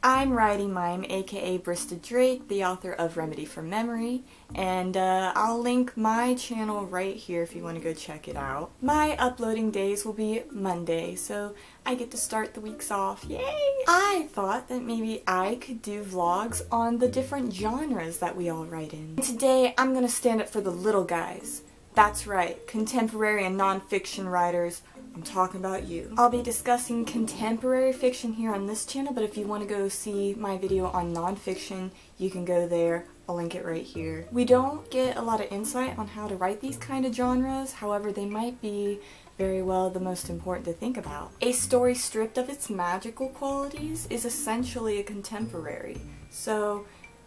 I'm WritingMime, aka Brista Drake, the author of Remedy for Memory, and I'll link my channel right here if you want to go check it out. My uploading days will be Monday, so I get to start the weeks off. Yay! I thought that maybe I could do vlogs on the different genres that we all write in. Today I'm gonna stand up for the little guys. That's right, contemporary and non-fiction writers. I'm talking about you. I'll be discussing contemporary fiction here on this channel, but if you want to go see my video on non-fiction, you can go there. I'll link it right here. We don't get a lot of insight on how to write these kind of genres, however they might be very well the most important to think about. A story stripped of its magical qualities is essentially a contemporary, so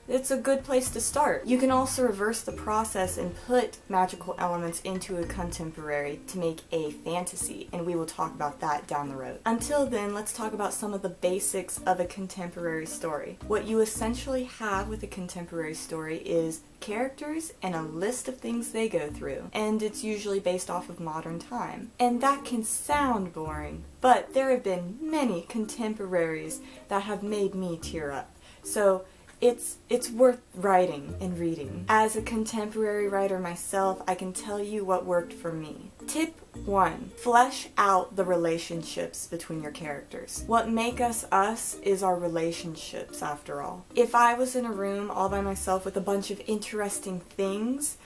it's a good place to start. You can also reverse the process and put magical elements into a contemporary to make a fantasy, and we will talk about that down the road. Until then, let's talk about some of the basics of a contemporary story. What you essentially have with a contemporary story is characters and a list of things they go through, and it's usually based off of modern time. And that can sound boring, but there have been many contemporaries that have made me tear up. So it's worth writing and reading. As a contemporary writer myself, I can tell you what worked for me. Tip 1. Flesh out the relationships between your characters. What make us us is our relationships, after all. If I was in a room all by myself with a bunch of interesting things,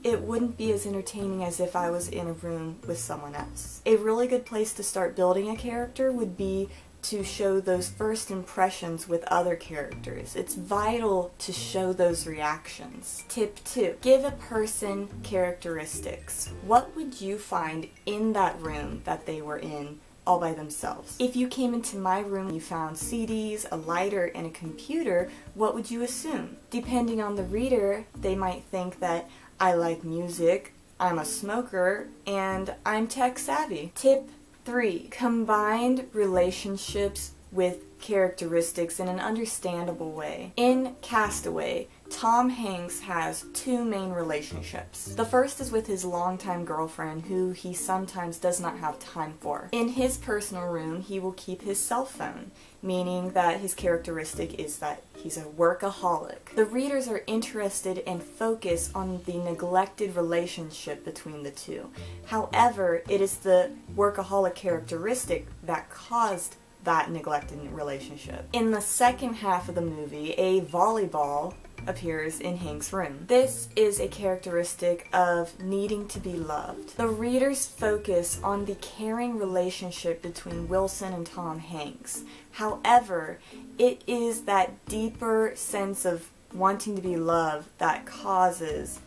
it wouldn't be as entertaining as if I was in a room with someone else. A really good place to start building a character would be to show those first impressions with other characters. It's vital to show those reactions. Tip 2. Give a person characteristics. What would you find in that room that they were in all by themselves? If you came into my room and you found CDs, a lighter, and a computer, what would you assume? Depending on the reader, they might think that I like music, I'm a smoker, and I'm tech savvy. Tip 3. Combined relationships with characteristics in an understandable way. In Castaway, Tom Hanks has two main relationships. The first is with his longtime girlfriend, who he sometimes does not have time for. In his personal room, he will keep his cell phone, meaning that his characteristic is that he's a workaholic. The readers are interested and focus on the neglected relationship between the two. However, it is the workaholic characteristic that caused that neglected relationship. In the second half of the movie, a volleyball appears in Hank's room. This is a characteristic of needing to be loved. The readers focus on the caring relationship between Wilson and Tom Hanks. However, it is that deeper sense of wanting to be loved that causes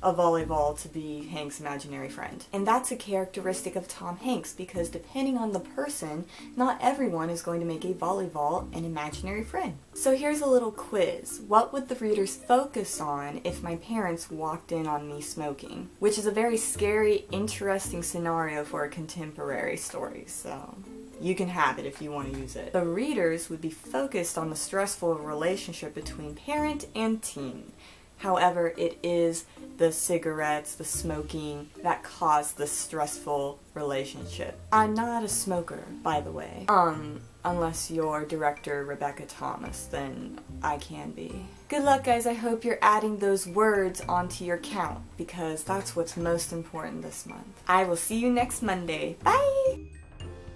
a volleyball to be Hank's imaginary friend. And that's a characteristic of Tom Hanks, because depending on the person, not everyone is going to make a volleyball an imaginary friend. So here's a little quiz. What would the readers focus on if my parents walked in on me smoking? Which is a very scary, interesting scenario for a contemporary story, so you can have it if you want to use it. The readers would be focused on the stressful relationship between parent and teen. However, it is the cigarettes, the smoking, that caused the stressful relationship. I'm not a smoker, by the way. Unless you're director Rebecca Thomas, then I can be. Good luck, guys. I hope you're adding those words onto your count, because that's what's most important this month. I will see you next Monday. Bye!